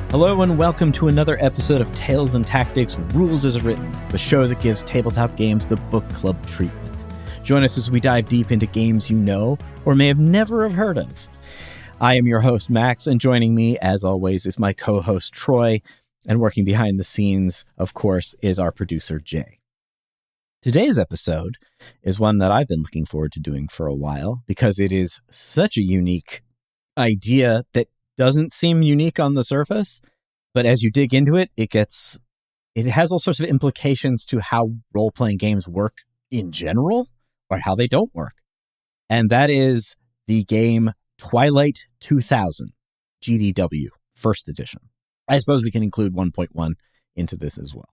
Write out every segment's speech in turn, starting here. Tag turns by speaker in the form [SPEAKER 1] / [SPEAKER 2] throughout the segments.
[SPEAKER 1] Hello and welcome to another episode of Tales and Tactics Rules as Written, the show that gives tabletop games the book club treatment. Join us as we dive deep into games you know or may have never have heard of. I am your host, Max, and joining me, as always, is my co-host, Troy, and working behind the scenes, of course, is our producer, Jay. Today's episode is one that I've been looking forward to doing for a while because it is such a unique idea that doesn't seem unique on the surface, but as you dig into it, it has all sorts of implications to how role-playing games work in general or how they don't work. And that is the game Twilight 2000, GDW, first edition. I suppose we can include 1.1 into this as well.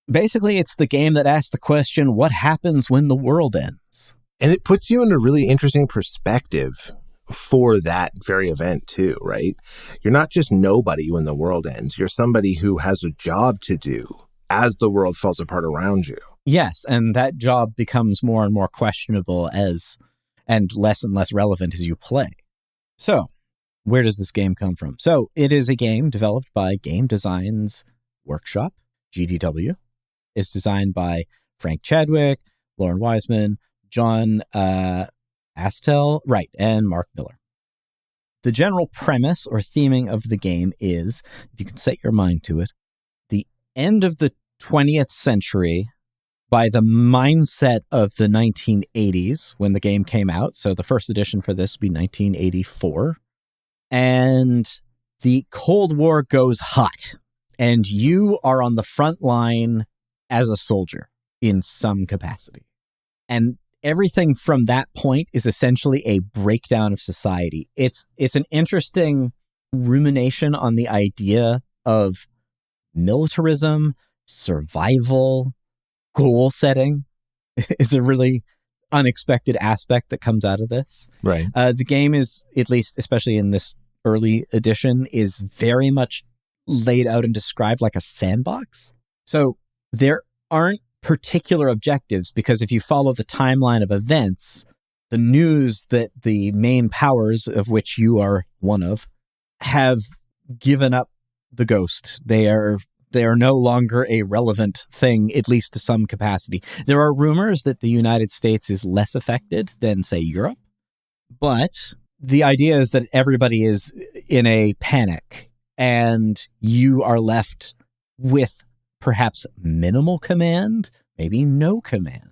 [SPEAKER 1] Basically, it's the game that asks the question, what happens when the world ends?
[SPEAKER 2] And it puts you in a really interesting perspective for that very event too, right? You're not just nobody when the world ends. You're somebody who has a job to do as the world falls apart around you.
[SPEAKER 1] Yes, and that job becomes more and more questionable and less relevant as you play. So, where does this game come from? So, it is a game developed by Game Design's Workshop, GDW. It's designed by Frank Chadwick, Lauren Wiseman, John Astel, and Mark Miller. The general premise or theming of the game is, if you can set your mind to it, the end of the 20th century by the mindset of the 1980s when the game came out. So the first edition for this would be 1984. And the Cold War goes hot. And you are on the front line as a soldier in some capacity. And everything from that point is essentially a breakdown of society. It's an interesting rumination on the idea of militarism, survival, goal setting is a really unexpected aspect that comes out of this.
[SPEAKER 2] Right.
[SPEAKER 1] The game is, at least especially in this early edition, is very much laid out and described like a sandbox. So there aren't particular objectives, because if you follow the timeline of events, the news that the main powers, of which you are one of, have given up the ghost. They are no longer a relevant thing, at least to some capacity. There are rumors that the United States is less affected than, say, Europe, but the idea is that everybody is in a panic and you are left with perhaps minimal command, maybe no command.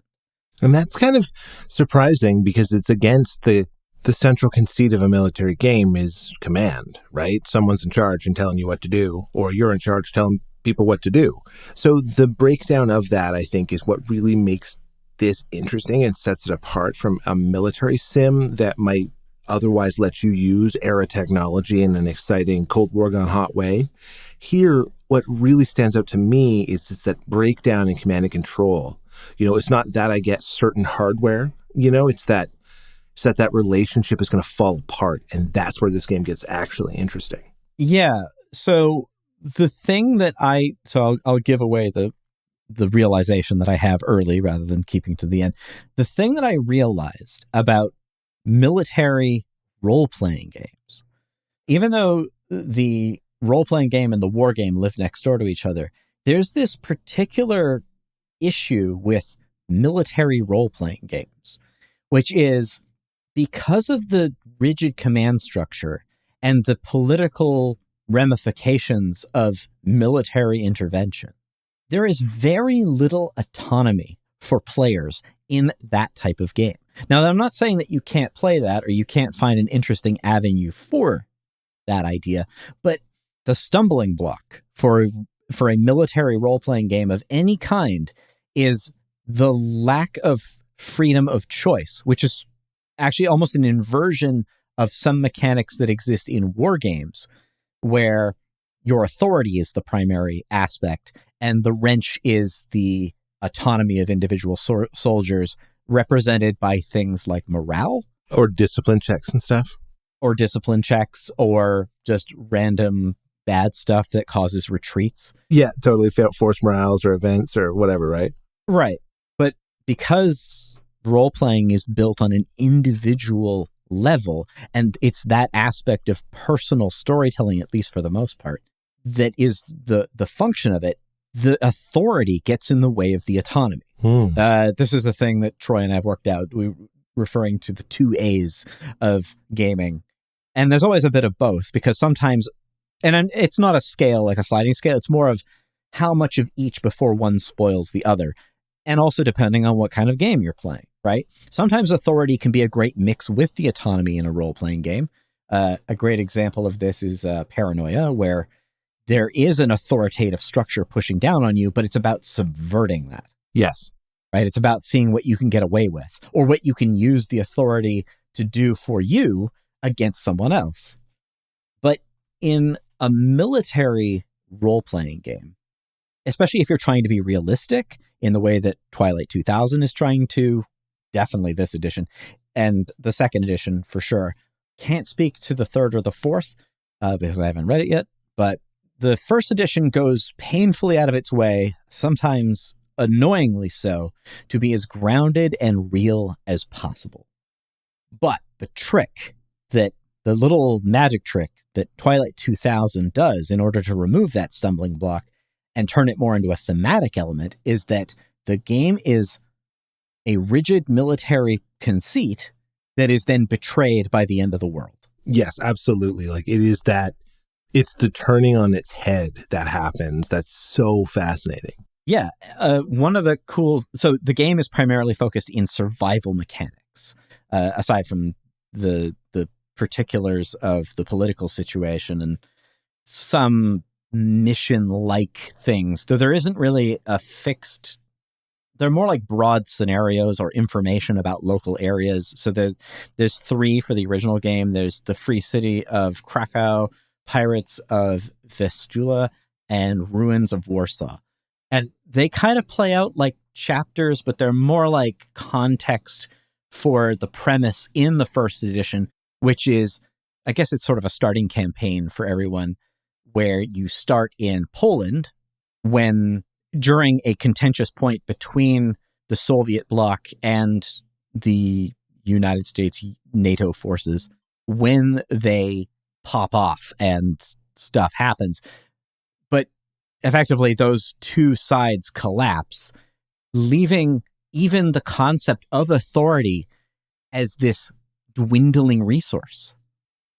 [SPEAKER 2] And that's kind of surprising because it's against the central conceit of a military game is command, right? Someone's in charge and telling you what to do, or you're in charge telling people what to do. So the breakdown of that, I think, is what really makes this interesting and sets it apart from a military sim that might otherwise let you use era technology in an exciting Cold War gone hot way. Here, what really stands out to me is that breakdown in command and control. It's not that I get certain hardware, it's that relationship is going to fall apart. And that's where this game gets actually interesting.
[SPEAKER 1] Yeah. So the thing that I'll give away the realization that I have early rather than keeping to the end. The thing that I realized about military role-playing games, even though the role-playing game and the war game live next door to each other, there's this particular issue with military role-playing games, which is because of the rigid command structure and the political ramifications of military intervention, there is very little autonomy for players in that type of game. Now, I'm not saying that you can't play that or you can't find an interesting avenue for that idea, but the stumbling block for a military role-playing game of any kind is the lack of freedom of choice, which is actually almost an inversion of some mechanics that exist in war games, where your authority is the primary aspect and the wrench is the autonomy of individual soldiers, represented by things like morale.
[SPEAKER 2] Or discipline checks and stuff.
[SPEAKER 1] Or discipline checks, or just random bad stuff that causes retreats.
[SPEAKER 2] Yeah, totally. Forced morales or events or whatever, right?
[SPEAKER 1] Right. But because role-playing is built on an individual level, and it's that aspect of personal storytelling, at least for the most part, that is the function of it, the authority gets in the way of the autonomy. This is a thing that Troy and I have worked out. We're referring to the 2 A's of gaming. And there's always a bit of both, because sometimes, and it's not a scale like a sliding scale, it's more of how much of each before one spoils the other. And also depending on what kind of game you're playing, right? Sometimes authority can be a great mix with the autonomy in a role-playing game. A great example of this is Paranoia, where there is an authoritative structure pushing down on you, but it's about subverting that.
[SPEAKER 2] Yes.
[SPEAKER 1] Right? It's about seeing what you can get away with, or what you can use the authority to do for you against someone else. But in a military role-playing game, especially if you're trying to be realistic in the way that Twilight 2000 is trying to, definitely this edition, and the second edition for sure. Can't speak to the third or the fourth because I haven't read it yet, but the first edition goes painfully out of its way, sometimes annoyingly so, to be as grounded and real as possible. But the trick that the little magic trick that Twilight 2000 does in order to remove that stumbling block and turn it more into a thematic element is that the game is a rigid military conceit that is then betrayed by the end of the world.
[SPEAKER 2] Yes, absolutely. Like it is that, it's the turning on its head that happens. That's so fascinating.
[SPEAKER 1] Yeah. One of the so the game is primarily focused in survival mechanics, aside from the particulars of the political situation and some mission-like things, though there isn't really a fixed. They're more like broad scenarios or information about local areas. So there's 3 for the original game. There's the Free City of Krakow, Pirates of Vistula, and Ruins of Warsaw. And they kind of play out like chapters, but they're more like context for the premise in the first edition, which is, I guess it's sort of a starting campaign for everyone, where you start in Poland during a contentious point between the Soviet bloc and the United States NATO forces, when they pop off and stuff happens. But effectively, those 2 sides collapse, leaving even the concept of authority as this dwindling resource.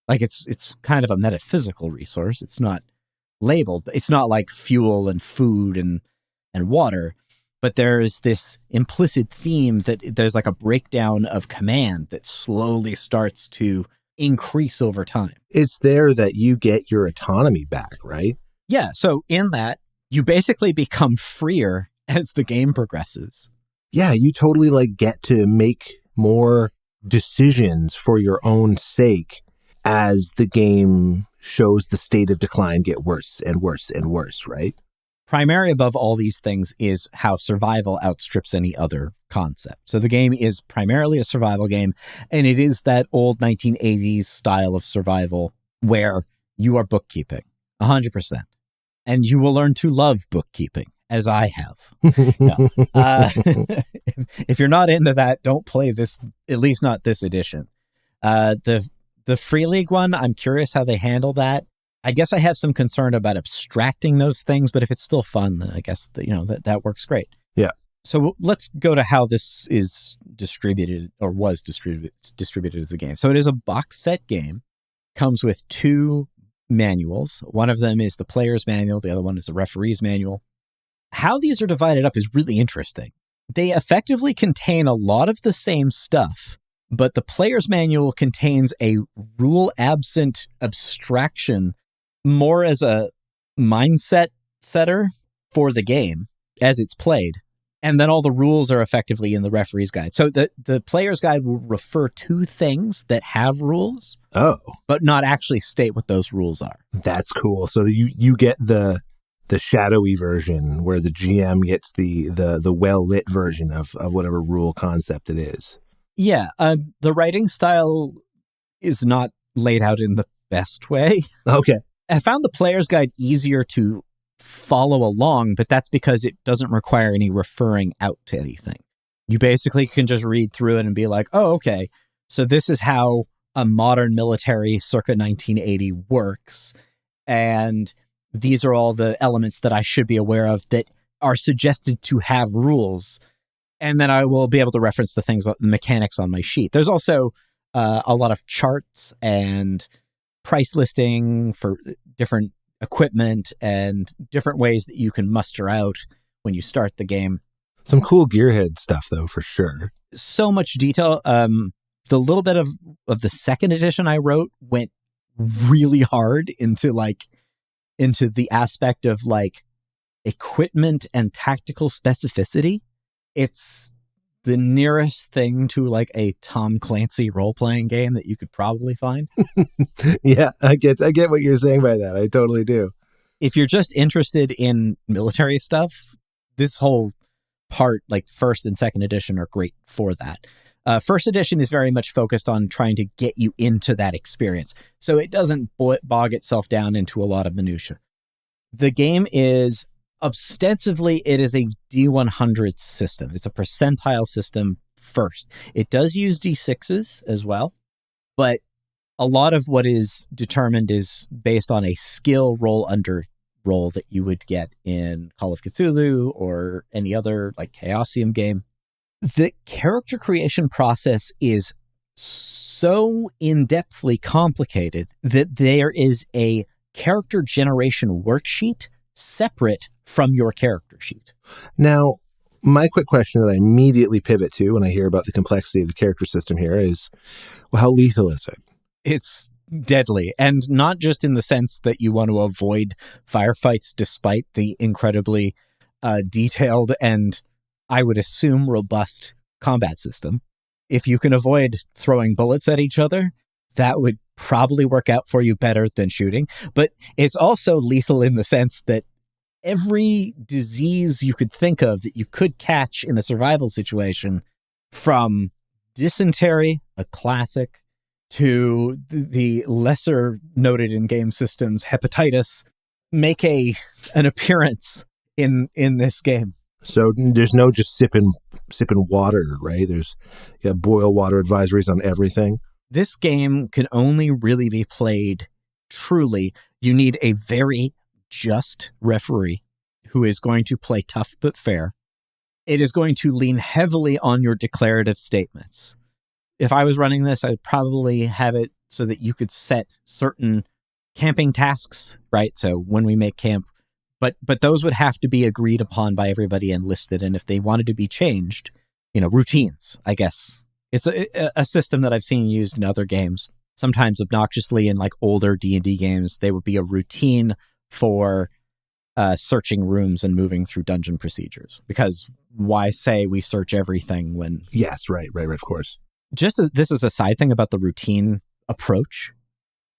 [SPEAKER 1] Like it's kind of a metaphysical resource. It's not labeled. It's not like fuel and food and water, but there's this implicit theme that there's like a breakdown of command that slowly starts to increase over time.
[SPEAKER 2] It's there that you get your autonomy back, right?
[SPEAKER 1] Yeah. So in that, you basically become freer as the game progresses.
[SPEAKER 2] Yeah, you totally like get to make more decisions for your own sake as the game shows the state of decline get worse and worse and worse, right?
[SPEAKER 1] Primary above all these things is how survival outstrips any other concept. So the game is primarily a survival game, and it is that old 1980s style of survival where you are bookkeeping 100%. And you will learn to love bookkeeping, as I have. No. If you're not into that, don't play this, at least not this edition. The Free League one, I'm curious how they handle that. I guess I have some concern about abstracting those things, but if it's still fun, then I guess that works great.
[SPEAKER 2] Yeah.
[SPEAKER 1] So let's go to how this is distributed, or was distributed as a game. So it is a box set game, comes with 2 manuals. One of them is the player's manual. The other one is the referee's manual. How these are divided up is really interesting. They effectively contain a lot of the same stuff, but the player's manual contains a rule-absent abstraction more as a mindset setter for the game as it's played. And then all the rules are effectively in the referee's guide. So the player's guide will refer to things that have rules, but not actually state what those rules are.
[SPEAKER 2] That's cool. So you get the shadowy version where the GM gets the well-lit version of whatever rule concept it is.
[SPEAKER 1] Yeah. The writing style is not laid out in the best way.
[SPEAKER 2] Okay.
[SPEAKER 1] I found the player's guide easier to follow along, but that's because it doesn't require any referring out to anything. You basically can just read through it and be like, oh, okay, so this is how a modern military circa 1980 works. And these are all the elements that I should be aware of that are suggested to have rules. And then I will be able to reference the things, the mechanics on my sheet. There's also a lot of charts and price listing for different equipment and different ways that you can muster out when you start the game.
[SPEAKER 2] Some cool Gearhead stuff, though, for sure.
[SPEAKER 1] So much detail. The little bit of the second edition I wrote went really hard into the aspect of like equipment and tactical specificity. It's the nearest thing to like a Tom Clancy role-playing game that you could probably find.
[SPEAKER 2] Yeah, I get what you're saying by that. I totally do.
[SPEAKER 1] If you're just interested in military stuff, this whole part, like first and second edition, are great for that. First edition is very much focused on trying to get you into that experience, so it doesn't bog itself down into a lot of minutia. The game is ostensibly, it is a D100 system. It's a percentile system first. It does use D6s as well, but a lot of what is determined is based on a skill roll under roll that you would get in Call of Cthulhu or any other like Chaosium game. The character creation process is so in-depthly complicated that there is a character generation worksheet separate from your character sheet.
[SPEAKER 2] Now, my quick question that I immediately pivot to when I hear about the complexity of the character system here is, well, how lethal is it?
[SPEAKER 1] It's deadly, and not just in the sense that you want to avoid firefights despite the incredibly detailed and, I would assume, robust combat system. If you can avoid throwing bullets at each other, that would probably work out for you better than shooting. But it's also lethal in the sense that every disease you could think of that you could catch in a survival situation, from dysentery, a classic, to the lesser noted in game systems, hepatitis, make an appearance in this game.
[SPEAKER 2] So there's no just sipping water, right? There's boil water advisories on everything.
[SPEAKER 1] This game can only really be played truly. You need a very just referee who is going to play tough but fair. It is going to lean heavily on your declarative statements. If I was running this, I'd probably have it so that you could set certain camping tasks, right? So when we make camp, but those would have to be agreed upon by everybody and listed. And if they wanted to be changed, routines, I guess. It's a system that I've seen used in other games, sometimes obnoxiously in like older D&D games. They would be a routine for searching rooms and moving through dungeon procedures. Because why say we search everything when...
[SPEAKER 2] Yes, right, of course.
[SPEAKER 1] Just as this is a side thing about the routine approach.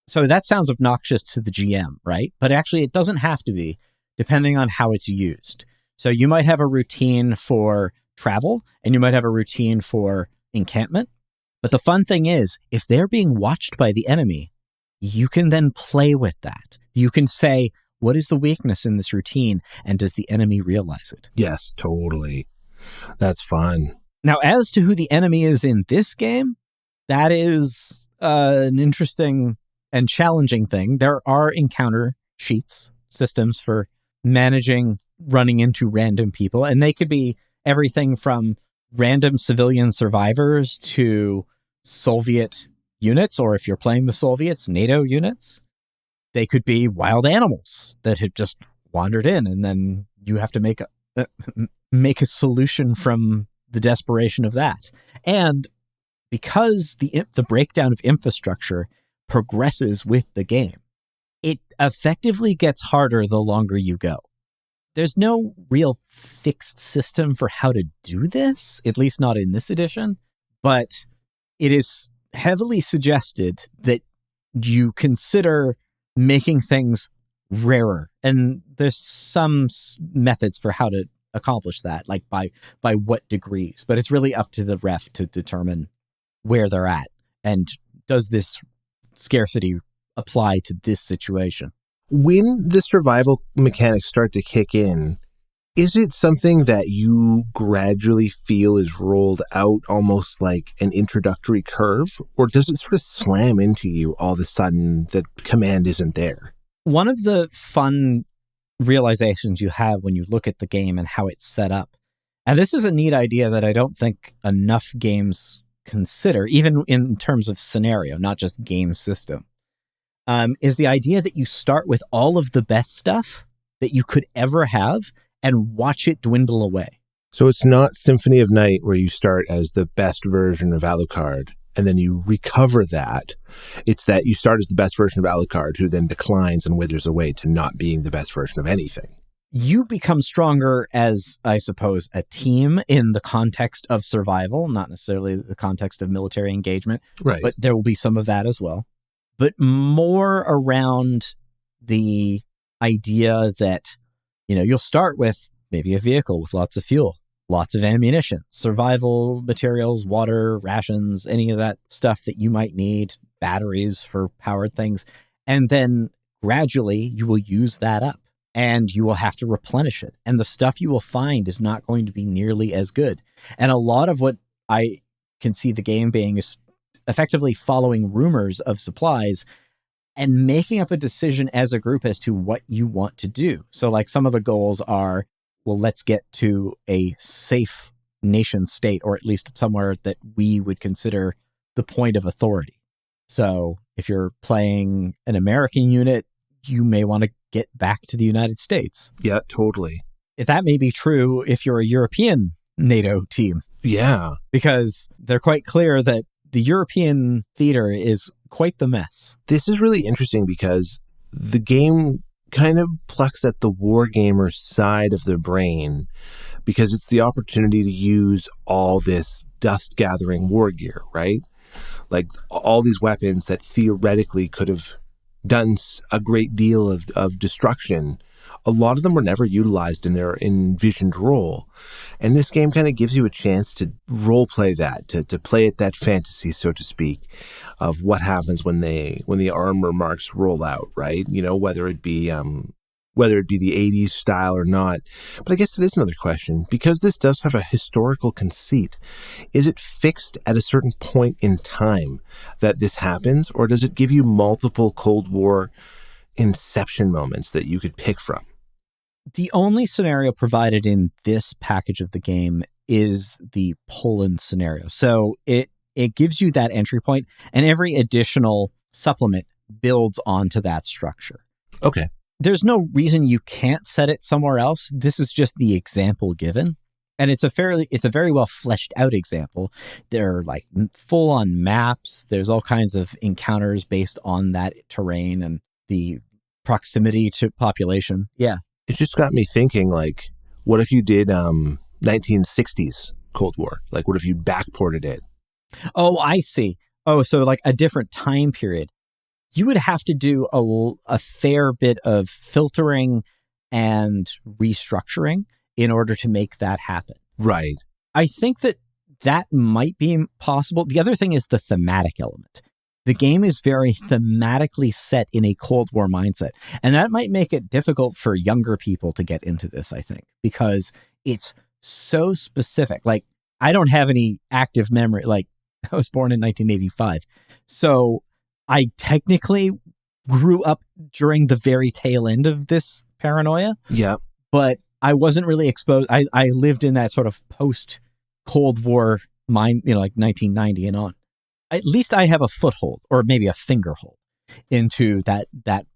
[SPEAKER 1] So that sounds obnoxious to the GM, right? But actually it doesn't have to be, depending on how it's used. So you might have a routine for travel, and you might have a routine for encampment. But the fun thing is, if they're being watched by the enemy, you can then play with that. You can say, what is the weakness in this routine? And does the enemy realize it?
[SPEAKER 2] Yes, totally. That's fun.
[SPEAKER 1] Now, as to who the enemy is in this game, that is an interesting and challenging thing. There are encounter sheets, systems for managing running into random people, and they could be everything from random civilian survivors to Soviet units, or if you're playing the Soviets, NATO units. They could be wild animals that have just wandered in, and then you have to make a solution from the desperation of that. And because the breakdown of infrastructure progresses with the game, it effectively gets harder the longer you go. There's no real fixed system for how to do this, at least not in this edition, but it is heavily suggested that you consider making things rarer. And there's some methods for how to accomplish that, like by what degrees. But it's really up to the ref to determine where they're at. And does this scarcity apply to this situation?
[SPEAKER 2] When the survival mechanics start to kick in, is it something that you gradually feel is rolled out almost like an introductory curve? Or does it sort of slam into you all of a sudden that command isn't there?
[SPEAKER 1] One of the fun realizations you have when you look at the game and how it's set up, and this is a neat idea that I don't think enough games consider, even in terms of scenario, not just game system, is the idea that you start with all of the best stuff that you could ever have and watch it dwindle away.
[SPEAKER 2] So it's not Symphony of Night where you start as the best version of Alucard and then you recover that. It's that you start as the best version of Alucard who then declines and withers away to not being the best version of anything.
[SPEAKER 1] You become stronger as, I suppose, a team in the context of survival, not necessarily the context of military engagement,
[SPEAKER 2] right?
[SPEAKER 1] But there will be some of that as well. But more around the idea that, you'll start with maybe a vehicle with lots of fuel, lots of ammunition, survival materials, water, rations, any of that stuff that you might need, batteries for powered things. And then gradually you will use that up and you will have to replenish it. And the stuff you will find is not going to be nearly as good. And a lot of what I can see the game being is effectively following rumors of supplies and making up a decision as a group as to what you want to do. So like some of the goals are, well, let's get to a safe nation state, or at least somewhere that we would consider the point of authority. So if you're playing an American unit, you may want to get back to the United States.
[SPEAKER 2] Yeah, totally.
[SPEAKER 1] If that may be true if you're a European NATO team.
[SPEAKER 2] Yeah.
[SPEAKER 1] Because they're quite clear that the European theater is quite the mess.
[SPEAKER 2] This is really interesting because the game kind of plucks at the wargamer side of the brain because it's the opportunity to use all this dust gathering war gear, right? Like all these weapons that theoretically could have done a great deal of destruction. A lot of them were never utilized in their envisioned role. And this game kind of gives you a chance to role play that, to play at that fantasy, so to speak, of what happens when the armor marks roll out, right? Whether it be the 80s style or not. But I guess it is another question. Because this does have a historical conceit, is it fixed at a certain point in time that this happens? Or does it give you multiple Cold War inception moments that you could pick from?
[SPEAKER 1] The only scenario provided in this package of the game is the Poland scenario. So it gives you that entry point, and every additional supplement builds onto that structure.
[SPEAKER 2] Okay.
[SPEAKER 1] There's no reason you can't set it somewhere else. This is just the example given. And it's a very well fleshed out example. There are like full on maps. There's all kinds of encounters based on that terrain and the proximity to population. Yeah.
[SPEAKER 2] It just got me thinking, like, what if you did 1960s Cold War? Like, what if you backported it?
[SPEAKER 1] Oh, I see. Oh, so like a different time period. You would have to do a fair bit of filtering and restructuring in order to make that happen.
[SPEAKER 2] Right.
[SPEAKER 1] I think that might be possible. The other thing is the thematic element. The game is very thematically set in a Cold War mindset. And that might make it difficult for younger people to get into this, I think, because it's so specific. Like, I don't have any active memory. Like, I was born in 1985. So I technically grew up during the very tail end of this paranoia.
[SPEAKER 2] Yeah.
[SPEAKER 1] But I wasn't really exposed. I lived in that sort of post-Cold War mind, like 1990 and on. At least I have a foothold, or maybe a fingerhold, into that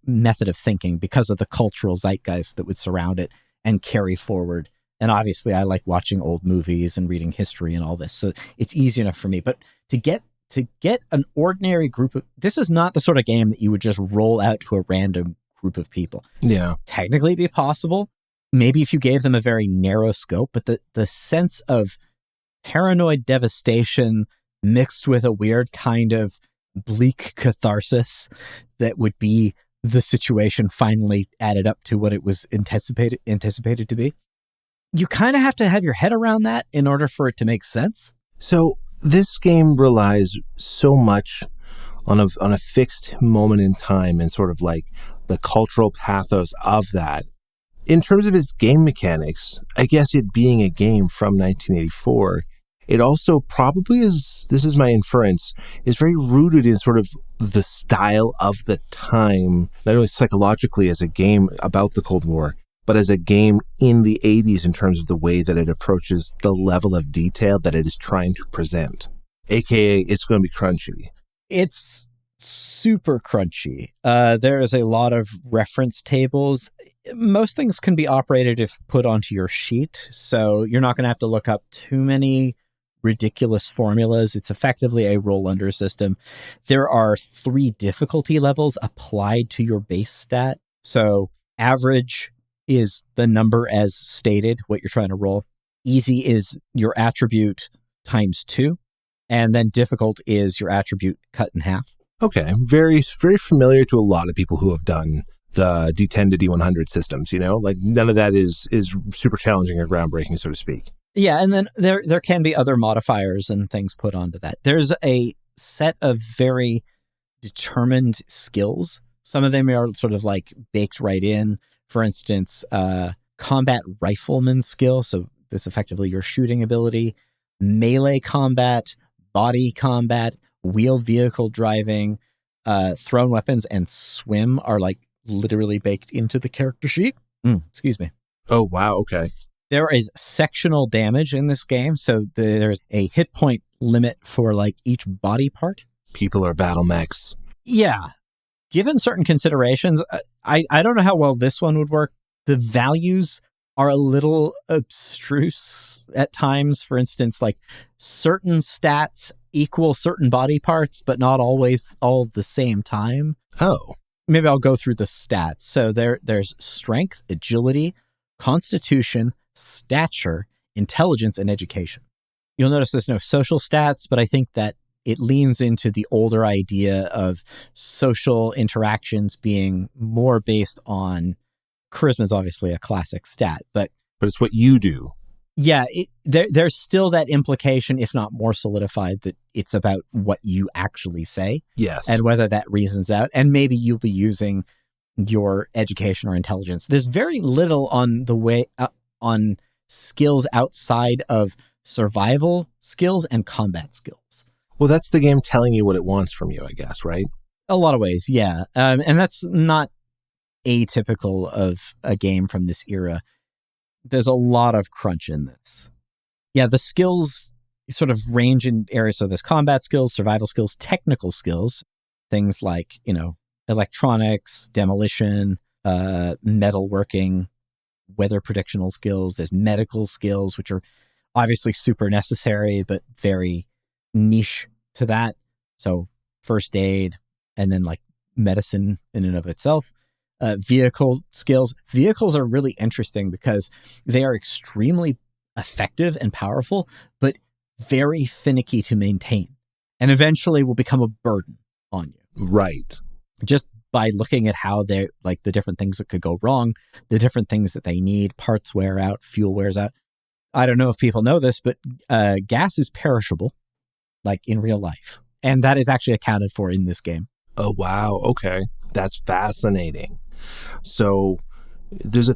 [SPEAKER 1] method of thinking because of the cultural zeitgeist that would surround it and carry forward. And obviously, I like watching old movies and reading history and all this, so it's easy enough for me. But to get an ordinary group of, this is not the sort of game that you would just roll out to a random group of people.
[SPEAKER 2] Yeah,
[SPEAKER 1] technically it'd be possible. Maybe if you gave them a very narrow scope, but the sense of paranoid devastation mixed with a weird kind of bleak catharsis that would be the situation finally added up to what it was anticipated to be. You kind of have to have your head around that in order for it to make sense.
[SPEAKER 2] So this game relies so much on a fixed moment in time and sort of like the cultural pathos of that. In terms of its game mechanics, I guess it being a game from 1984, it also probably is, this is my inference, is very rooted in sort of the style of the time, not only psychologically as a game about the Cold War, but as a game in the 80s in terms of the way that it approaches the level of detail that it is trying to present. AKA, it's going to be crunchy.
[SPEAKER 1] It's super crunchy. There is a lot of reference tables. Most things can be operated if put onto your sheet, so you're not going to have to look up too many ridiculous formulas. It's effectively a roll under system. There are 3 difficulty levels applied to your base stat. So average is the number as stated, what you're trying to roll. Easy is your attribute times 2. And then difficult is your attribute cut in half.
[SPEAKER 2] Okay. Very, very familiar to a lot of people who have done the D10 to D100 systems, like none of that is super challenging or groundbreaking, so to speak.
[SPEAKER 1] Yeah, and then there can be other modifiers and things put onto that. There's a set of very determined skills. Some of them are sort of like baked right in. For instance, combat rifleman skill. So this effectively your shooting ability, melee combat, body combat, wheel vehicle driving, thrown weapons, and swim are like literally baked into the character sheet. Excuse me.
[SPEAKER 2] Oh, wow. Okay.
[SPEAKER 1] There is sectional damage in this game, so there's a hit point limit for like each body part.
[SPEAKER 2] People are battle mechs.
[SPEAKER 1] Yeah. Given certain considerations, I don't know how well this one would work. The values are a little abstruse at times. For instance, like certain stats equal certain body parts, but not always all at the same time.
[SPEAKER 2] Oh.
[SPEAKER 1] Maybe I'll go through the stats. So there's strength, agility, constitution, stature, intelligence, and education. You'll notice there's no social stats, but I think that it leans into the older idea of social interactions being more based on charisma is obviously a classic stat, but
[SPEAKER 2] it's what you do.
[SPEAKER 1] Yeah, there's still that implication, if not more solidified, that it's about what you actually say.
[SPEAKER 2] Yes.
[SPEAKER 1] And whether that reasons out. And maybe you'll be using your education or intelligence. There's very little on the way on skills outside of survival skills and combat skills.
[SPEAKER 2] Well, that's the game telling you what it wants from you, I guess, right?
[SPEAKER 1] A lot of ways, yeah. And that's not atypical of a game from this era. There's a lot of crunch in this. Yeah, the skills sort of range in areas. So there's combat skills, survival skills, technical skills, things like, electronics, demolition, metalworking, weather predictional skills. There's medical skills, which are obviously super necessary, but very niche to that. So first aid, and then like medicine in and of itself. Vehicle skills. Vehicles are really interesting because they are extremely effective and powerful, but very finicky to maintain, and eventually will become a burden on you.
[SPEAKER 2] Right.
[SPEAKER 1] Just by looking at how they're like the different things that could go wrong, the different things that they need, parts wear out, fuel wears out. I don't know if people know this, but gas is perishable, like in real life. And that is actually accounted for in this game.
[SPEAKER 2] Oh, wow. Okay. That's fascinating. So there's a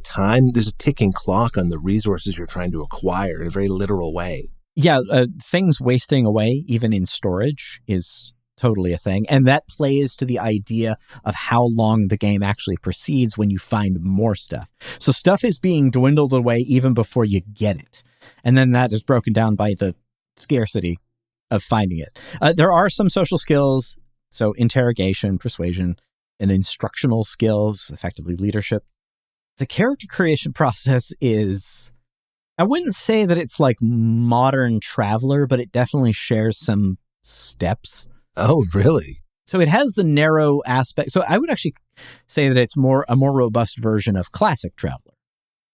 [SPEAKER 2] ticking clock on the resources you're trying to acquire in a very literal way.
[SPEAKER 1] Yeah, things wasting away, even in storage, is totally a thing. And that plays to the idea of how long the game actually proceeds when you find more stuff. So stuff is being dwindled away even before you get it. And then that is broken down by the scarcity of finding it. There are some social skills, so interrogation, persuasion, and instructional skills, effectively leadership. The character creation process is, I wouldn't say that it's like modern Traveler, but it definitely shares some steps.
[SPEAKER 2] Oh, really?
[SPEAKER 1] So it has the narrow aspect. So I would actually say that it's a more robust version of classic Traveler.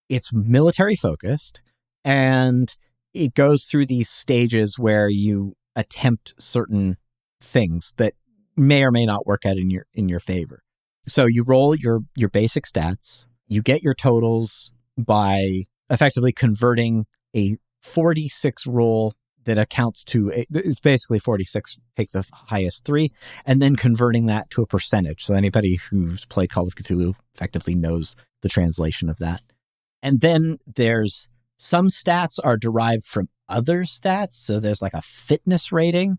[SPEAKER 1] It's military focused, and it goes through these stages where you attempt certain things that may or may not work out in your favor. So you roll your basic stats. You get your totals by effectively converting a 46 roll that accounts to, it's basically 46, take the highest 3, and then converting that to a percentage. So anybody who's played Call of Cthulhu effectively knows the translation of that. And then there's some stats are derived from other stats. So there's like a fitness rating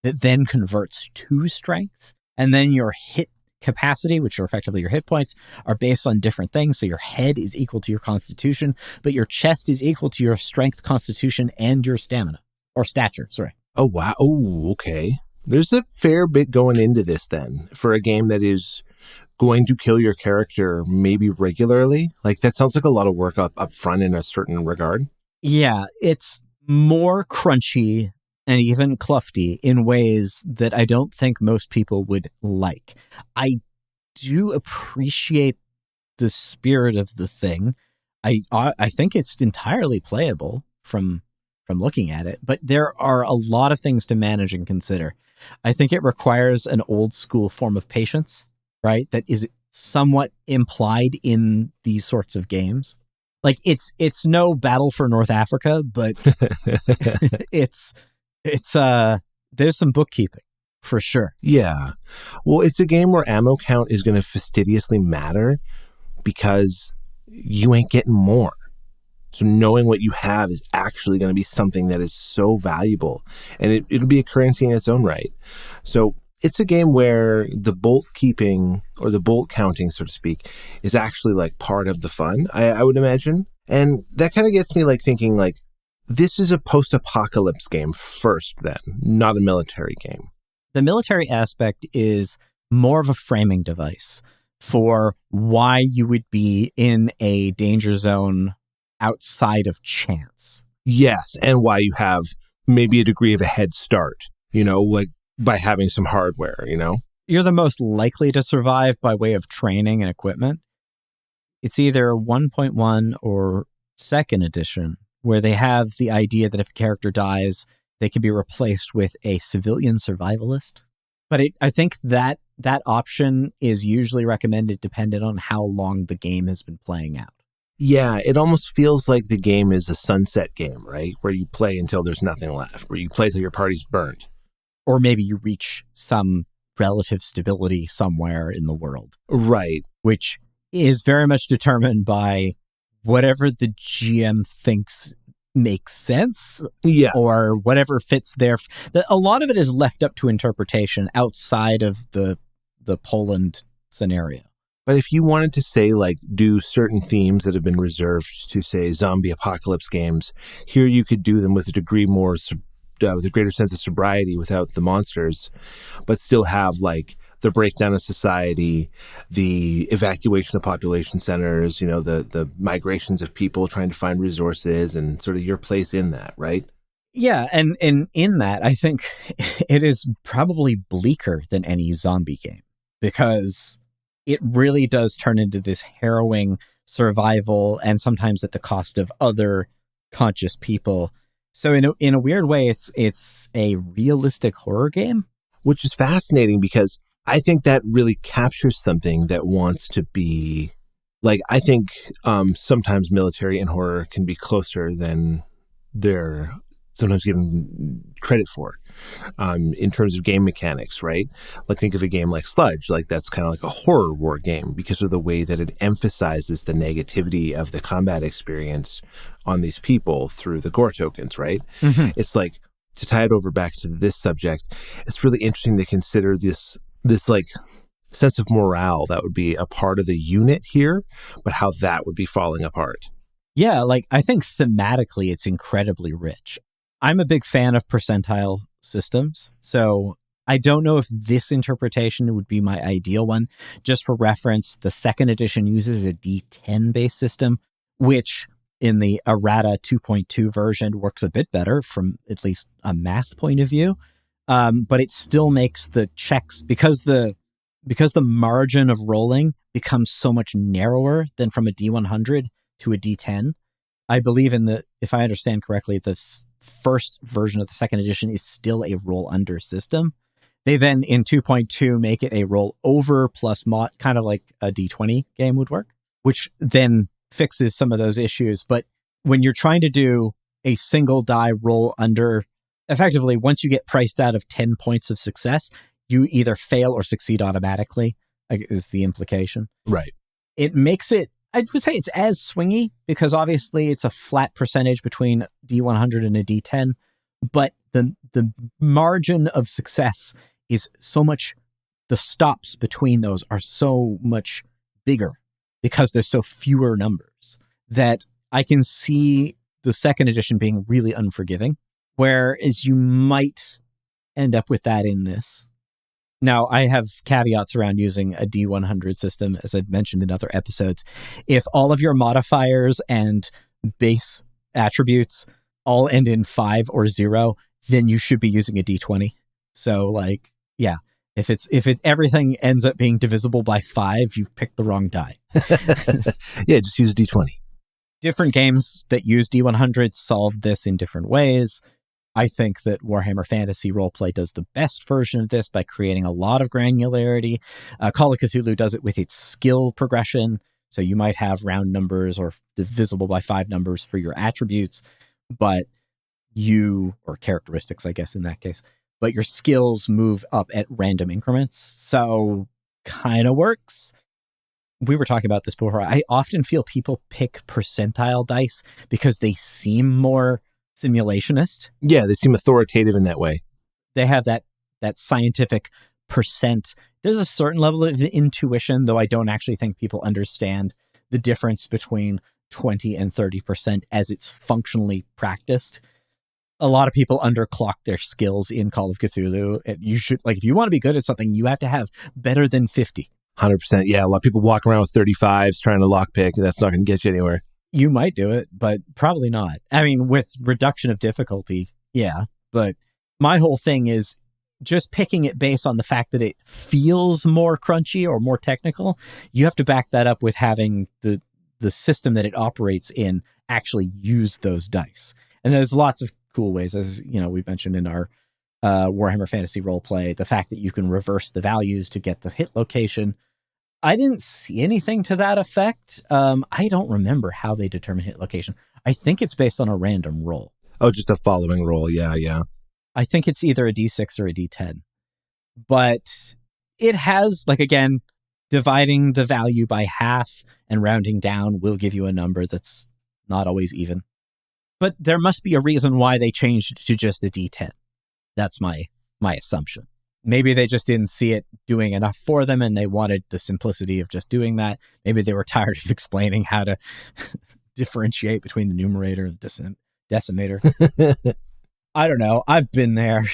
[SPEAKER 1] that then converts to strength. And then your hit capacity, which are effectively your hit points, are based on different things. So your head is equal to your constitution, but your chest is equal to your strength, constitution, and your stamina. Or stature, sorry.
[SPEAKER 2] Oh, wow. Oh, okay. There's a fair bit going into this then for a game that is going to kill your character maybe regularly. Like, that sounds like a lot of work up front in a certain regard.
[SPEAKER 1] Yeah, it's more crunchy and even clufty in ways that I don't think most people would like. I do appreciate the spirit of the thing. I think it's entirely playable from looking at it, but there are a lot of things to manage and consider. I think it requires an old school form of patience, right? That is somewhat implied in these sorts of games. Like it's no Battle for North Africa, but it's there's some bookkeeping for sure.
[SPEAKER 2] Yeah. Well, it's a game where ammo count is going to fastidiously matter because you ain't getting more. So knowing what you have is actually going to be something that is so valuable, and it'll be a currency in its own right. So it's a game where the bolt keeping or the bolt counting, so to speak, is actually like part of the fun, I would imagine. And that kind of gets me like thinking like, this is a post-apocalypse game first then, not a military game.
[SPEAKER 1] The military aspect is more of a framing device for why you would be in a danger zone outside of chance.
[SPEAKER 2] Yes, and why you have maybe a degree of a head start, like by having some hardware,
[SPEAKER 1] You're the most likely to survive by way of training and equipment. It's either 1.1 or second edition, where they have the idea that if a character dies, they can be replaced with a civilian survivalist. But I think that option is usually recommended dependent on how long the game has been playing out.
[SPEAKER 2] Yeah, it almost feels like the game is a sunset game, right? Where you play until there's nothing left, where you play till your party's burnt.
[SPEAKER 1] Or maybe you reach some relative stability somewhere in the world.
[SPEAKER 2] Right.
[SPEAKER 1] Which is very much determined by whatever the GM thinks makes sense.
[SPEAKER 2] Yeah.
[SPEAKER 1] Or whatever fits there. A lot of it is left up to interpretation outside of the Poland scenario.
[SPEAKER 2] But if you wanted to say, like, do certain themes that have been reserved to, say, zombie apocalypse games, here you could do them with a degree more, with a greater sense of sobriety without the monsters, but still have, like, the breakdown of society, the evacuation of population centers, the migrations of people trying to find resources and sort of your place in that, right?
[SPEAKER 1] Yeah, and in that, I think it is probably bleaker than any zombie game because it really does turn into this harrowing survival and sometimes at the cost of other conscious people. So in a weird way, it's a realistic horror game.
[SPEAKER 2] Which is fascinating because I think that really captures something that wants to be like, I think sometimes military and horror can be closer than they're sometimes given credit for in terms of game mechanics, right? Like think of a game like Sludge, like that's kind of like a horror war game because of the way that it emphasizes the negativity of the combat experience on these people through the gore tokens, right? Mm-hmm. It's like, to tie it over back to this subject, it's really interesting to consider this like sense of morale that would be a part of the unit here, but how that would be falling apart.
[SPEAKER 1] Yeah, like I think thematically it's incredibly rich. I'm a big fan of percentile systems, so I don't know if this interpretation would be my ideal one. Just for reference, the second edition uses a D10 based system, which in the errata 2.2 version works a bit better from at least a math point of view. But it still makes the checks because the margin of rolling becomes so much narrower than from a D100 to a D10. I believe if I understand correctly, this first version of the second edition is still a roll under system. They then in 2.2 make it a roll over plus mod, kind of like a D20 game would work, which then fixes some of those issues. But when you're trying to do a single die roll under, effectively, once you get priced out of 10 points of success, you either fail or succeed automatically, is the implication.
[SPEAKER 2] Right.
[SPEAKER 1] It makes it, I would say it's as swingy because obviously it's a flat percentage between D100 and a D10, but the margin of success is so much, the stops between those are so much bigger because there's so fewer numbers that I can see the second edition being really unforgiving, whereas you might end up with that in this. Now, I have caveats around using a D100 system, as I've mentioned in other episodes. If all of your modifiers and base attributes all end in 5 or 0, then you should be using a D20. So, like, yeah, if everything ends up being divisible by 5, you've picked the wrong die.
[SPEAKER 2] Yeah, just use a D20.
[SPEAKER 1] Different games that use D100 solve this in different ways. I think that Warhammer Fantasy Roleplay does the best version of this by creating a lot of granularity. Call of Cthulhu does it with its skill progression. So you might have round numbers or divisible by 5 numbers for your attributes, but or characteristics, I guess, in that case, but your skills move up at random increments. So kind of works. We were talking about this before. I often feel people pick percentile dice because they seem more simulationist.
[SPEAKER 2] Yeah, they seem authoritative in that way.
[SPEAKER 1] They have that scientific percent. There's a certain level of intuition, though I don't actually think people understand the difference between 20 and 30% as it's functionally practiced. A lot of people underclock their skills in Call of Cthulhu. You should, like, if you want to be good at something, you have to have better than 50.
[SPEAKER 2] 100%. Yeah, a lot of people walk around with 35s trying to lockpick, and that's not going to get you anywhere.
[SPEAKER 1] You might do it, but probably not. I mean, with reduction of difficulty, yeah. But my whole thing is just picking it based on the fact that it feels more crunchy or more technical. You have to back that up with having the system that it operates in actually use those dice. And there's lots of cool ways, as you know, we mentioned in our Warhammer Fantasy Roleplay, the fact that you can reverse the values to get the hit location. I didn't see anything to that effect. I don't remember how they determine hit location. I think it's based on a random roll.
[SPEAKER 2] Oh, just a following roll. Yeah.
[SPEAKER 1] I think it's either a D6 or a D10. But it has, like, again, dividing the value by half and rounding down will give you a number that's not always even. But there must be a reason why they changed to just a D10. That's my assumption. Maybe they just didn't see it doing enough for them and they wanted the simplicity of just doing that. Maybe they were tired of explaining how to differentiate between the numerator and decimator. I don't know. I've been there.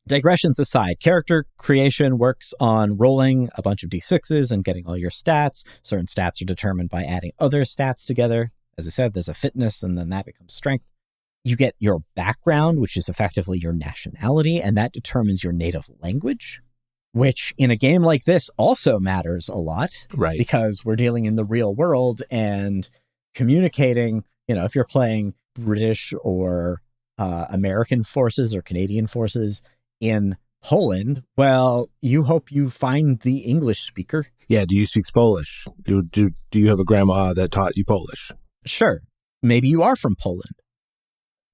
[SPEAKER 1] Digressions aside, character creation works on rolling a bunch of D6s and getting all your stats. Certain stats are determined by adding other stats together. As I said, there's a fitness and then that becomes strength. You get your background, which is effectively your nationality, and that determines your native language, which in a game like this also matters a lot.
[SPEAKER 2] Right.
[SPEAKER 1] Because we're dealing in the real world and communicating, if you're playing British or American forces or Canadian forces in Poland, well, you hope you find the English speaker.
[SPEAKER 2] Yeah, do you speak Polish? Do you have a grandma that taught you Polish?
[SPEAKER 1] Sure. Maybe you are from Poland.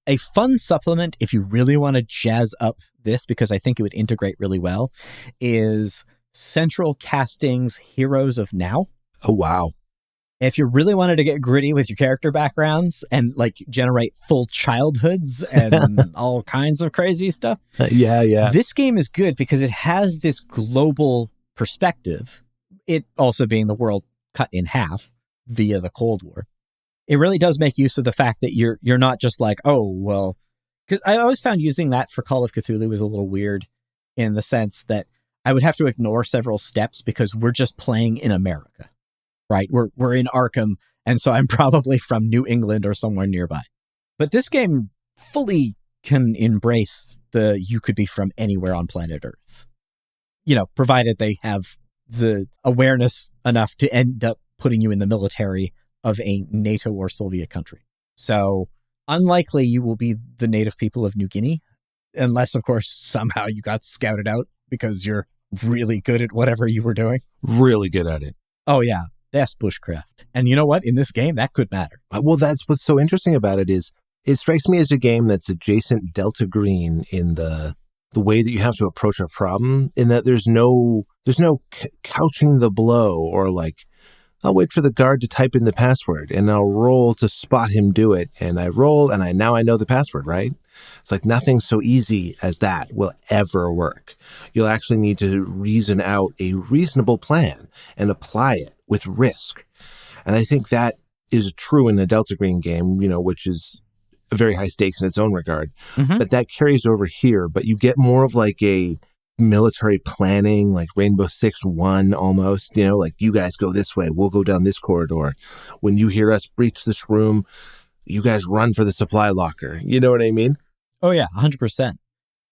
[SPEAKER 1] A fun supplement, if you really want to jazz up this, because I think it would integrate really well, is Central Casting's Heroes of Now.
[SPEAKER 2] Oh, wow.
[SPEAKER 1] If you really wanted to get gritty with your character backgrounds and like generate full childhoods and all kinds of crazy stuff.
[SPEAKER 2] Yeah.
[SPEAKER 1] This game is good because it has this global perspective. It also being the world cut in half via the Cold War. It really does make use of the fact that you're not just like, oh, well, because I always found using that for Call of Cthulhu was a little weird in the sense that I would have to ignore several steps because we're just playing in America, right? We're in Arkham, and so I'm probably from New England or somewhere nearby. But this game fully can embrace you could be from anywhere on planet Earth, provided they have the awareness enough to end up putting you in the military of a NATO or Soviet country. So unlikely you will be the native people of New Guinea, unless, of course, somehow you got scouted out because you're really good at whatever you were doing.
[SPEAKER 2] Really good at it.
[SPEAKER 1] Oh, yeah. That's bushcraft. And you know what? In this game, that could matter.
[SPEAKER 2] Well, that's what's so interesting about it is it strikes me as a game that's adjacent Delta Green in the way that you have to approach a problem, in that there's no couching the blow or like I'll wait for the guard to type in the password and I'll roll to spot him do it. And I roll and now I know the password, right? It's like nothing so easy as that will ever work. You'll actually need to reason out a reasonable plan and apply it with risk. And I think that is true in the Delta Green game, which is a very high stakes in its own regard.
[SPEAKER 1] Mm-hmm.
[SPEAKER 2] But that carries over here. But you get more of like a military planning, like Rainbow Six 1 almost, like you guys go this way, we'll go down this corridor. When you hear us breach this room, you guys run for the supply locker. You know what I mean?
[SPEAKER 1] Oh, yeah, 100%.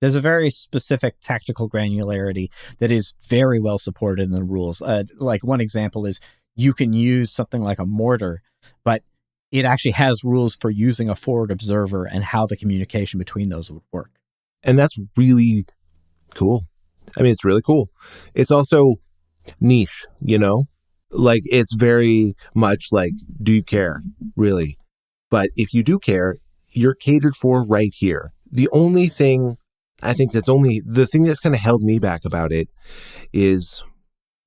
[SPEAKER 1] There's a very specific tactical granularity that is very well supported in the rules. Like one example is you can use something like a mortar, but it actually has rules for using a forward observer and how the communication between those would work.
[SPEAKER 2] And that's really cool. I mean, it's really cool. It's also niche, like it's very much like, do you care really? But if you do care, you're catered for right here. The only thing I think the thing that's kind of held me back about it is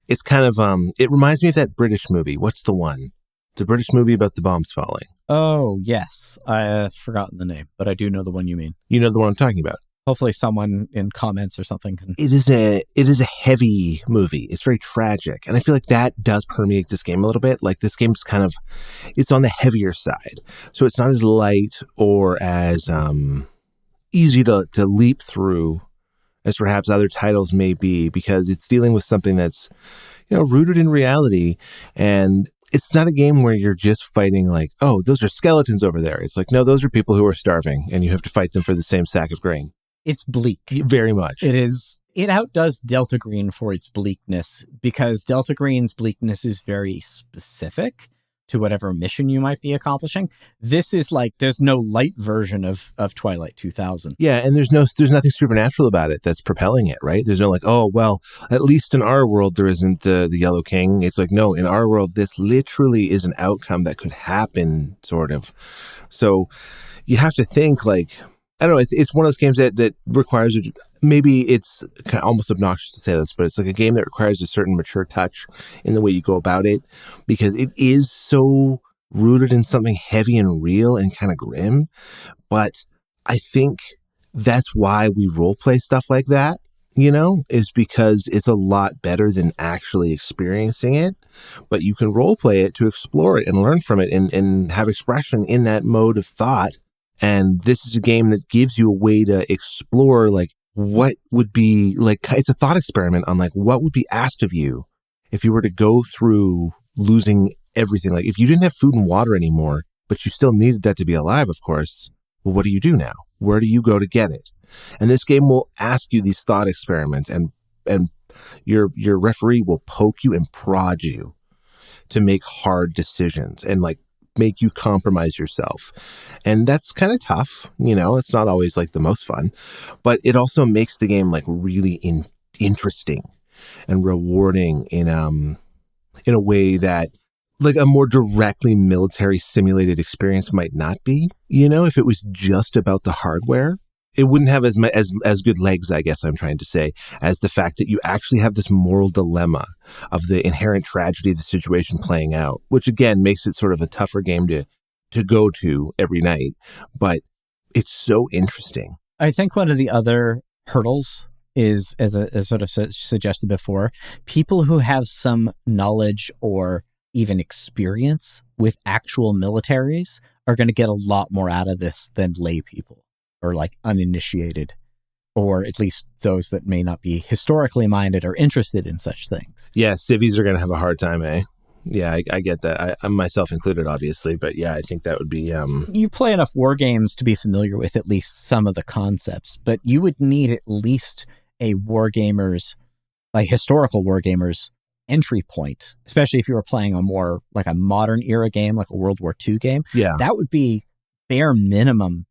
[SPEAKER 2] it's kind of, it reminds me of that British movie. What's the one? The British movie about the bombs falling.
[SPEAKER 1] Oh, yes. I've forgotten the name, but I do know the one you mean.
[SPEAKER 2] You know the one I'm talking about.
[SPEAKER 1] Hopefully someone in comments or something can...
[SPEAKER 2] It is a heavy movie. It's very tragic. And I feel like that does permeate this game a little bit. Like this game's kind of, it's on the heavier side. So it's not as light or as easy to leap through as perhaps other titles may be, because it's dealing with something that's, rooted in reality. And it's not a game where you're just fighting like, oh, those are skeletons over there. It's like, no, those are people who are starving and you have to fight them for the same sack of grain.
[SPEAKER 1] It's bleak.
[SPEAKER 2] Very much.
[SPEAKER 1] It is. It outdoes Delta Green for its bleakness, because Delta Green's bleakness is very specific to whatever mission you might be accomplishing. This is like, there's no light version of Twilight 2000.
[SPEAKER 2] Yeah, and there's nothing supernatural about it that's propelling it, right? There's no like, oh, well, at least in our world there isn't the Yellow King. It's like, no, in our world this literally is an outcome that could happen, sort of. So you have to think like, I don't know, it's one of those games that requires, maybe it's kind of almost obnoxious to say this, but it's like a game that requires a certain mature touch in the way you go about it, because it is so rooted in something heavy and real and kind of grim. But I think that's why we role play stuff like that, is because it's a lot better than actually experiencing it. But you can role play it to explore it and learn from it and have expression in that mode of thought. And this is a game that gives you a way to explore, like, what would be, like, it's a thought experiment on, like, what would be asked of you if you were to go through losing everything. Like, if you didn't have food and water anymore, but you still needed that to be alive, of course, well, what do you do now? Where do you go to get it? And this game will ask you these thought experiments, and your referee will poke you and prod you to make hard decisions and, like, make you compromise yourself. And that's kind of tough. It's not always like the most fun, but it also makes the game like really interesting and rewarding in a way that like a more directly military simulated experience might not be. If it was just about the hardware, it wouldn't have as good legs, I guess I'm trying to say, as the fact that you actually have this moral dilemma of the inherent tragedy of the situation playing out, which again makes it sort of a tougher game to go to every night. But it's so interesting.
[SPEAKER 1] I think one of the other hurdles is, as sort of suggested before, people who have some knowledge or even experience with actual militaries are going to get a lot more out of this than lay people, or like uninitiated, or at least those that may not be historically minded or interested in such things.
[SPEAKER 2] Yeah, civvies are going to have a hard time, eh? Yeah, I get that. I myself included, obviously, but yeah, I think that would be...
[SPEAKER 1] You play enough war games to be familiar with at least some of the concepts, but you would need at least a wargamer's, like historical wargamer's entry point, especially if you were playing a more like a modern era game, like a World War II game.
[SPEAKER 2] Yeah.
[SPEAKER 1] That would be bare minimum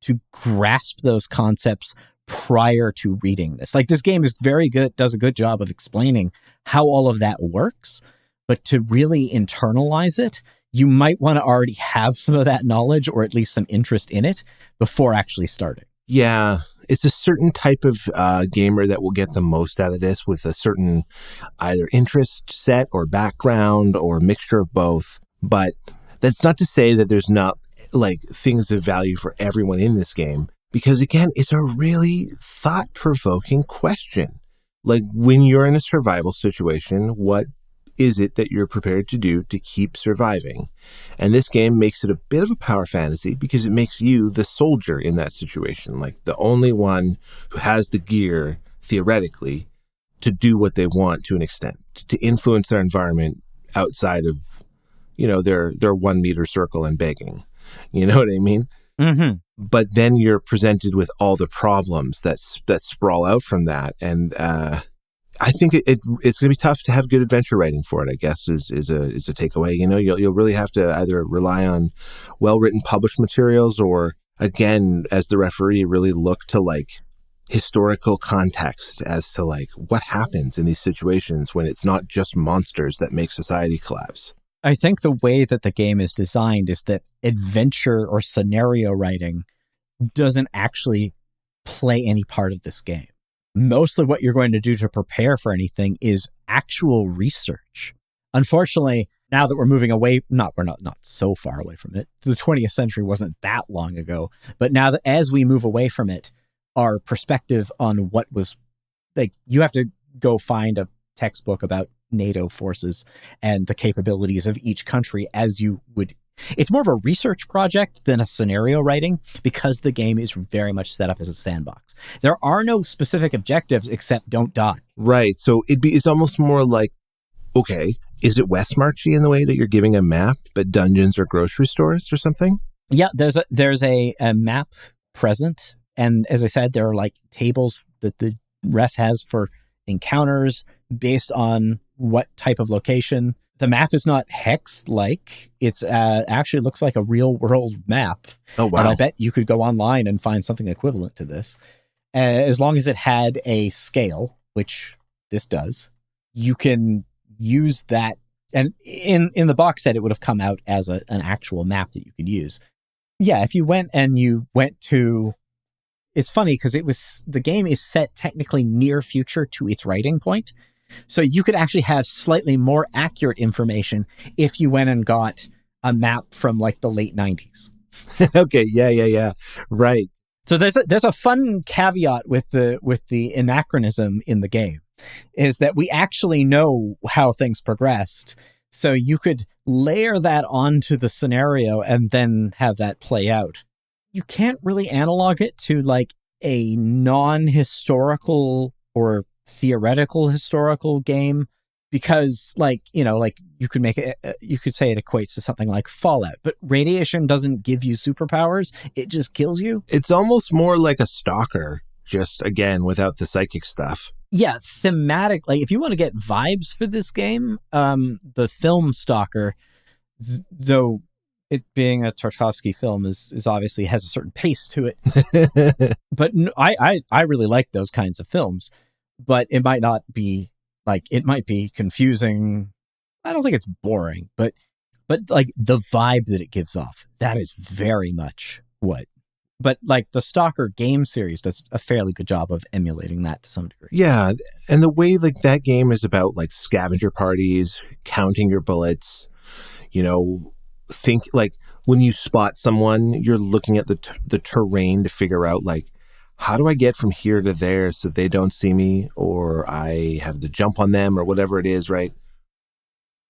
[SPEAKER 1] to grasp those concepts prior to reading this. Like, this game is very good, does a good job of explaining how all of that works, but to really internalize it, you might want to already have some of that knowledge or at least some interest in it before actually starting.
[SPEAKER 2] Yeah, it's a certain type of gamer that will get the most out of this, with a certain either interest set or background or mixture of both. But that's not to say that there's not like things of value for everyone in this game, because again, it's a really thought-provoking question. Like, when you're in a survival situation, what is it that you're prepared to do to keep surviving? And this game makes it a bit of a power fantasy because it makes you the soldier in that situation, like the only one who has the gear, theoretically, to do what they want to an extent, to influence their environment outside of, their 1 meter circle and begging. You know what I mean?
[SPEAKER 1] Mm-hmm.
[SPEAKER 2] But then you're presented with all the problems that sprawl out from that. And I think it's going to be tough to have good adventure writing for it, I guess, is a takeaway. You'll really have to either rely on well-written published materials, or, again, as the referee, really look to like historical context as to like what happens in these situations when it's not just monsters that make society collapse.
[SPEAKER 1] I think the way that the game is designed is that adventure or scenario writing doesn't actually play any part of this game. Mostly what you're going to do to prepare for anything is actual research. Unfortunately, now that we're moving away, we're not so far away from it. The 20th century wasn't that long ago. But now that as we move away from it, our perspective on what was like, you have to go find a textbook about NATO forces and the capabilities of each country as you would. It's more of a research project than a scenario writing, because the game is very much set up as a sandbox. There are no specific objectives except don't die.
[SPEAKER 2] Right. So it's almost more like, okay, is it West Marchy in the way that you're giving a map, but dungeons or grocery stores or something?
[SPEAKER 1] Yeah, there's a map present. And as I said, there are like tables that the ref has for encounters based on what type of location. The map is not hex-like. It's actually looks like a real-world map.
[SPEAKER 2] Oh, wow.
[SPEAKER 1] And I bet you could go online and find something equivalent to this. As long as it had a scale, which this does, you can use that. And in the box set, it would have come out as an actual map that you could use. Yeah, if you went to... It's funny because the game is set technically near future to its writing point. So you could actually have slightly more accurate information if you went and got a map from like the late 90s.
[SPEAKER 2] Okay, yeah. Right.
[SPEAKER 1] So there's a fun caveat with the anachronism in the game, is that we actually know how things progressed. So you could layer that onto the scenario and then have that play out. You can't really analog it to like a non-historical or theoretical historical game, because you could make it, you could say it equates to something like Fallout, but radiation doesn't give you superpowers, it just kills you.
[SPEAKER 2] It's almost more like a stalker, just again without the psychic stuff.
[SPEAKER 1] Yeah, thematic, like if you want to get vibes for this game, the film Stalker, though it being a Tarkovsky film is obviously has a certain pace to it. But I really like those kinds of films. But it might not be like, it might be confusing. I don't think it's boring, but like the vibe that it gives off, that is very much what. But like the Stalker game series does a fairly good job of emulating that to some degree.
[SPEAKER 2] Yeah, and the way like that game is about like scavenger parties, counting your bullets, think like when you spot someone, you're looking at the terrain to figure out like, how do I get from here to there so they don't see me, or I have to jump on them, or whatever it is, right?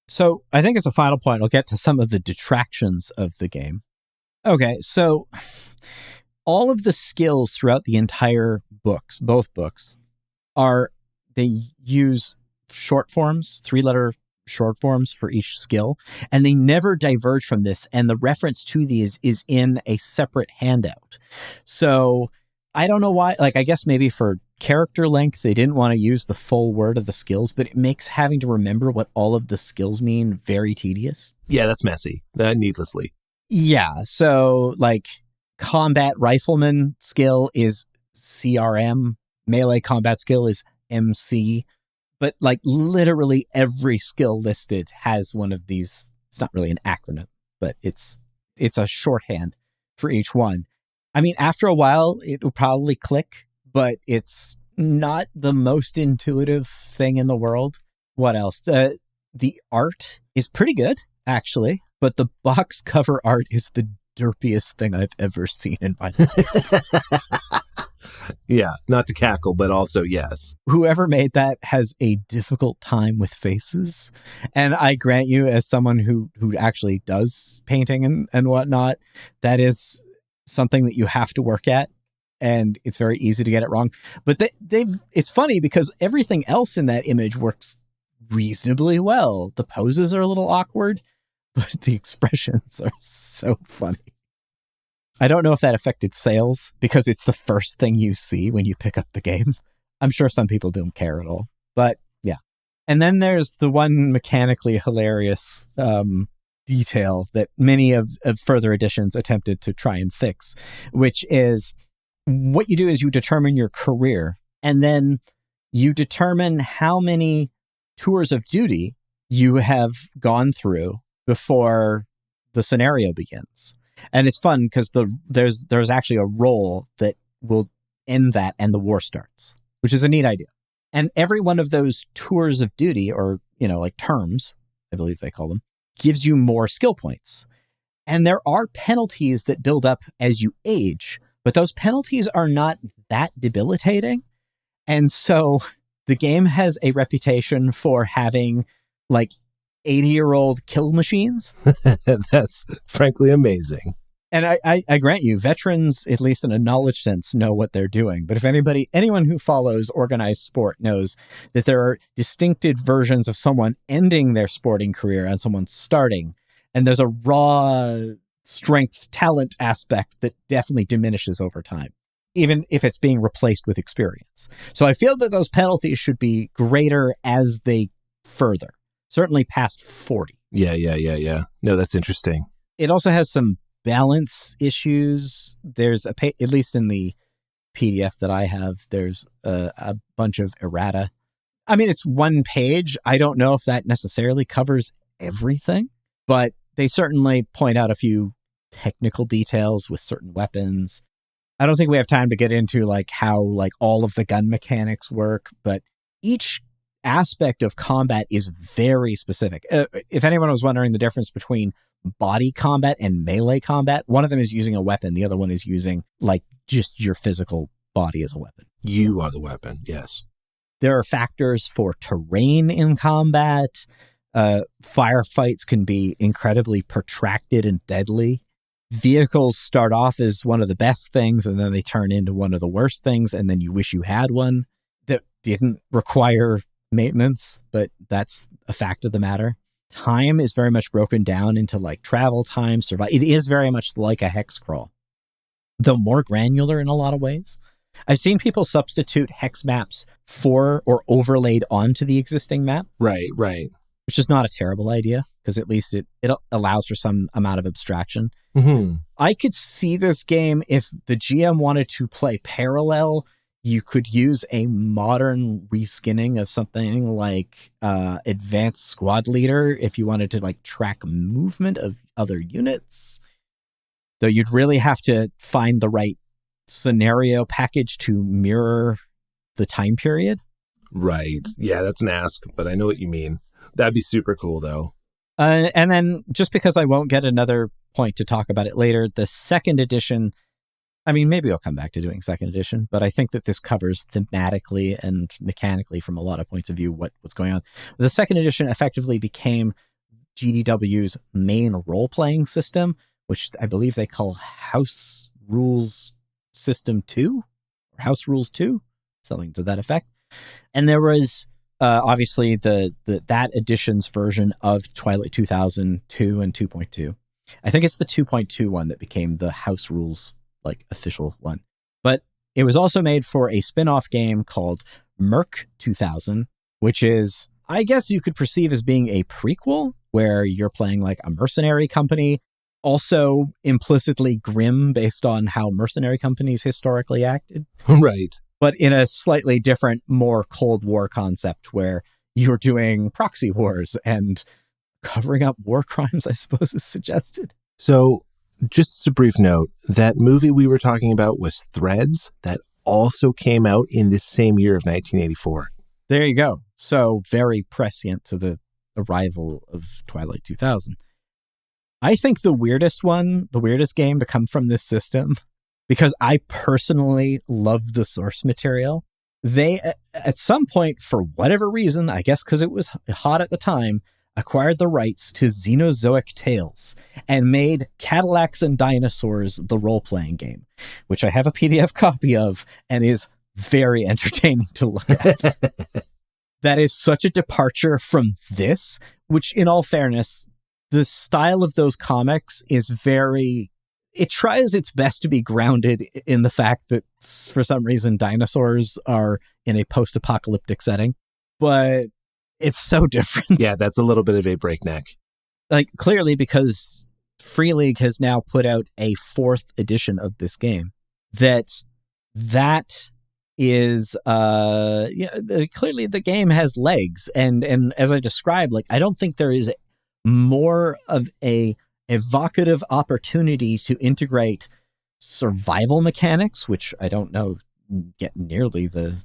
[SPEAKER 1] So I think as a final point, I'll get to some of the detractions of the game. Okay, so all of the skills throughout the entire books, both books, they use short forms, 3-letter short forms for each skill, and they never diverge from this. And the reference to these is in a separate handout. So I don't know why, like, I guess maybe for character length, they didn't want to use the full word of the skills, but it makes having to remember what all of the skills mean very tedious.
[SPEAKER 2] Yeah, that's messy. Needlessly.
[SPEAKER 1] Yeah. So like combat rifleman skill is CRM, melee combat skill is MC, but like literally every skill listed has one of these. It's not really an acronym, but it's a shorthand for each one. I mean, after a while, it will probably click, but it's not the most intuitive thing in the world. What else? The art is pretty good, actually, but the box cover art is the derpiest thing I've ever seen in my life.
[SPEAKER 2] Yeah, not to cackle, but also yes.
[SPEAKER 1] Whoever made that has a difficult time with faces. And I grant you, as someone who actually does painting and whatnot, that is something that you have to work at. And it's very easy to get it wrong. But it's funny because everything else in that image works reasonably well. The poses are a little awkward, but the expressions are so funny. I don't know if that affected sales because it's the first thing you see when you pick up the game. I'm sure some people don't care at all, but yeah. And then there's the one mechanically hilarious detail that many of further editions attempted to try and fix, which is what you do is you determine your career, and then you determine how many tours of duty you have gone through before the scenario begins. And it's fun because there's actually a roll that will end that and the war starts, which is a neat idea. And every one of those tours of duty, or, like terms, I believe they call them, gives you more skill points. And there are penalties that build up as you age, but those penalties are not that debilitating. And so the game has a reputation for having 80-year-old kill machines.
[SPEAKER 2] That's frankly amazing.
[SPEAKER 1] And I grant you, veterans, at least in a knowledge sense, know what they're doing. But if anyone who follows organized sport knows that there are distinctive versions of someone ending their sporting career and someone starting. And there's a raw strength, talent aspect that definitely diminishes over time, even if it's being replaced with experience. So I feel that those penalties should be greater as they further. Certainly past 40.
[SPEAKER 2] Yeah. No, that's interesting.
[SPEAKER 1] It also has some balance issues. There's at least in the PDF that I have, there's a bunch of errata. I mean, it's one page. I don't know if that necessarily covers everything, but they certainly point out a few technical details with certain weapons. I don't think we have time to get into how all of the gun mechanics work, but each aspect of combat is very specific. If anyone was wondering the difference between body combat and melee combat, one of them is using a weapon. The other one is using just your physical body as a weapon.
[SPEAKER 2] You are the weapon. Yes.
[SPEAKER 1] There are factors for terrain in combat. Firefights can be incredibly protracted and deadly. Vehicles start off as one of the best things, and then they turn into one of the worst things, and then you wish you had one that didn't require maintenance, but that's a fact of the matter. Time is very much broken down into travel time, survival. It is very much like a hex crawl, though more granular in a lot of ways. I've seen people substitute hex maps for or overlaid onto the existing map.
[SPEAKER 2] Right.
[SPEAKER 1] Which is not a terrible idea, because at least it allows for some amount of abstraction.
[SPEAKER 2] Mm-hmm.
[SPEAKER 1] I could see this game if the GM wanted to play parallel. You could use a modern reskinning of something like Advanced Squad Leader if you wanted to track movement of other units. Though you'd really have to find the right scenario package to mirror the time period.
[SPEAKER 2] Right. Yeah, that's an ask, but I know what you mean. That'd be super cool, though.
[SPEAKER 1] And then, just because I won't get another point to talk about it later, the second edition, I mean, maybe I'll come back to doing second edition, but I think that this covers thematically and mechanically from a lot of points of view what's going on. The second edition effectively became GDW's main role-playing system, which I believe they call House Rules System 2, or House Rules 2, something to that effect. And there was obviously that edition's version of Twilight 2002 and 2.2. I think it's the 2.2 one that became the House Rules official one. But it was also made for a spin-off game called Merc 2000, which is, I guess you could perceive as being a prequel where you're playing a mercenary company, also implicitly grim based on how mercenary companies historically acted.
[SPEAKER 2] Right.
[SPEAKER 1] But in a slightly different, more Cold War concept where you're doing proxy wars and covering up war crimes, I suppose, is suggested.
[SPEAKER 2] So Just as a brief note, that movie we were talking about was Threads. That also came out in this same year of 1984.
[SPEAKER 1] There you go. So very prescient to the arrival of Twilight 2000. I think the weirdest game to come from this system, because I personally love the source material, they, at some point, for whatever reason, I guess because it was hot at the time, acquired the rights to Xenozoic Tales and made Cadillacs and Dinosaurs the role-playing game, which I have a PDF copy of and is very entertaining to look at. That is such a departure from this, which, in all fairness, the style of those comics is it tries its best to be grounded in the fact that, for some reason, dinosaurs are in a post-apocalyptic setting, but it's so different.
[SPEAKER 2] Yeah, that's a little bit of a breakneck.
[SPEAKER 1] Like, clearly, because Free League has now put out a 4th edition of this game, that is clearly the game has legs, and as I described, like, I don't think there is more of a evocative opportunity to integrate survival mechanics, which I don't know get nearly the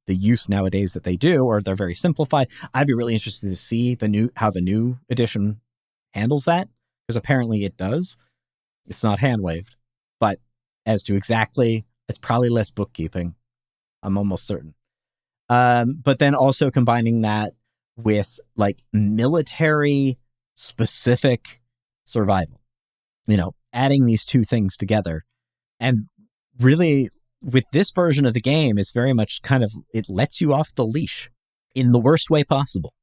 [SPEAKER 1] use nowadays that they do, or they're very simplified. I'd be really interested to see how the new edition handles that, because apparently it does. It's not hand waved, but as to exactly, it's probably less bookkeeping. I'm almost certain. But then also combining that with like military specific survival, adding these two things together. And really, with this version of the game, is very much it lets you off the leash in the worst way possible.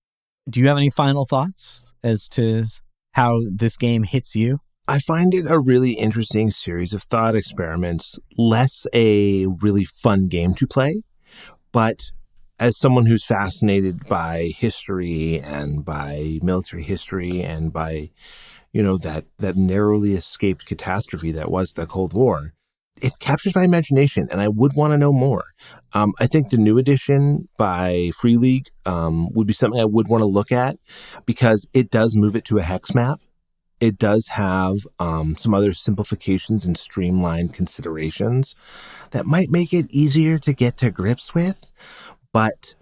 [SPEAKER 1] Do you have any final thoughts as to how this game hits you?
[SPEAKER 2] I find it a really interesting series of thought experiments, less a really fun game to play, but as someone who's fascinated by history and by military history and by, that narrowly escaped catastrophe that was the Cold War, it captures my imagination, and I would want to know more. I think the new edition by Free League would be something I would want to look at, because it does move it to a hex map. It does have some other simplifications and streamlined considerations that might make it easier to get to grips with. But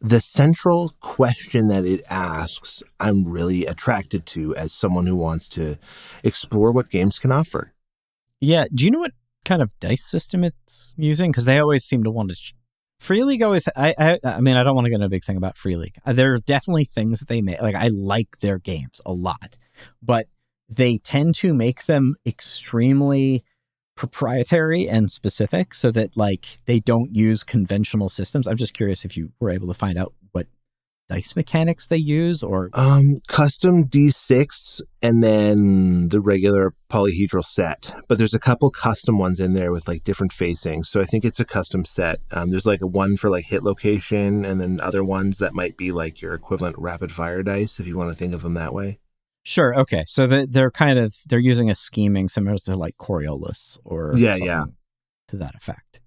[SPEAKER 2] the central question that it asks, I'm really attracted to as someone who wants to explore what games can offer.
[SPEAKER 1] Yeah. Do you know what kind of dice system it's using? Because they always seem to want to... Free League always... I mean, I don't want to get into a big thing about Free League. There are definitely things that they make. Like, I like their games a lot, but they tend to make them extremely proprietary and specific, so that they don't use conventional systems. I'm just curious if you were able to find out what dice mechanics they use, or
[SPEAKER 2] custom D6 and then the regular polyhedral set. But there's a couple custom ones in there with different facings. So I think it's a custom set. There's a one for hit location, and then other ones that might be your equivalent rapid fire dice, if you want to think of them that way.
[SPEAKER 1] Sure. Okay. So they're using a scheming similar to Coriolis or something to that effect.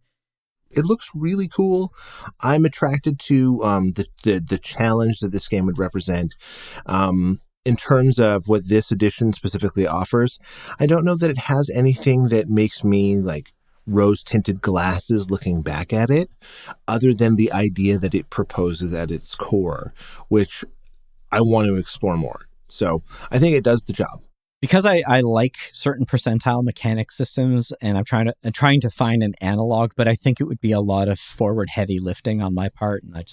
[SPEAKER 2] It looks really cool. I'm attracted to the challenge that this game would represent. In terms of what this edition specifically offers, I don't know that it has anything that makes me rose-tinted glasses looking back at it, other than the idea that it proposes at its core, which I want to explore more. So I think it does the job.
[SPEAKER 1] Because I like certain percentile mechanic systems, and I'm trying to find an analog, but I think it would be a lot of forward heavy lifting on my part, and I'm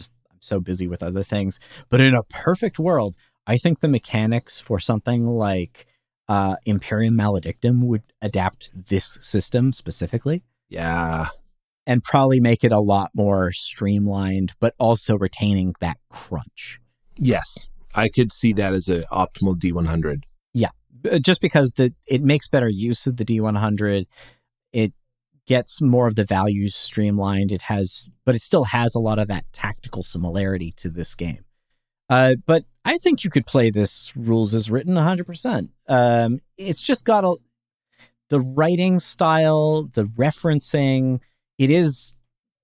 [SPEAKER 1] so busy with other things. But in a perfect world, I think the mechanics for something like Imperium Maledictum would adapt this system specifically.
[SPEAKER 2] Yeah.
[SPEAKER 1] And probably make it a lot more streamlined, but also retaining that crunch.
[SPEAKER 2] Yes. I could see that as an optimal D100.
[SPEAKER 1] Yeah, just because it makes better use of the D100. It gets more of the values streamlined. But it still has a lot of that tactical similarity to this game. But I think you could play this rules as written 100%. It's just got the writing style, the referencing. It is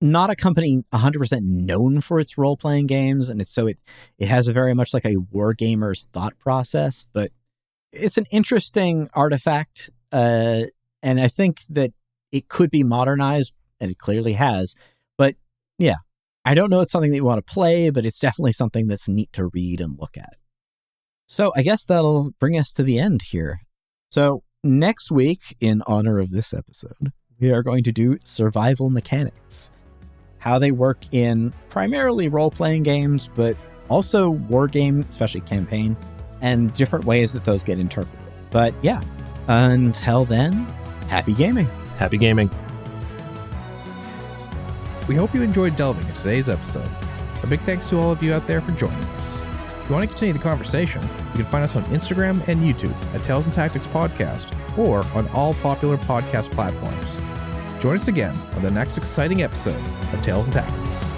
[SPEAKER 1] not a company 100% known for its role-playing games, and it has a very much like a wargamer's thought process, but it's an interesting artifact, and I think that it could be modernized, and it clearly has. But yeah, I don't know it's something that you want to play, but it's definitely something that's neat to read and look at. So I guess that'll bring us to the end here. So next week, in honor of this episode, we are going to do survival mechanics, how they work in primarily role-playing games, but also war game, especially campaign, and different ways that those get interpreted. But yeah, until then, happy gaming.
[SPEAKER 2] Happy gaming.
[SPEAKER 3] We hope you enjoyed delving into today's episode. A big thanks to all of you out there for joining us. If you want to continue the conversation, you can find us on Instagram and YouTube at Tales and Tactics Podcast, or on all popular podcast platforms. Join us again on the next exciting episode of Tales and Tactics.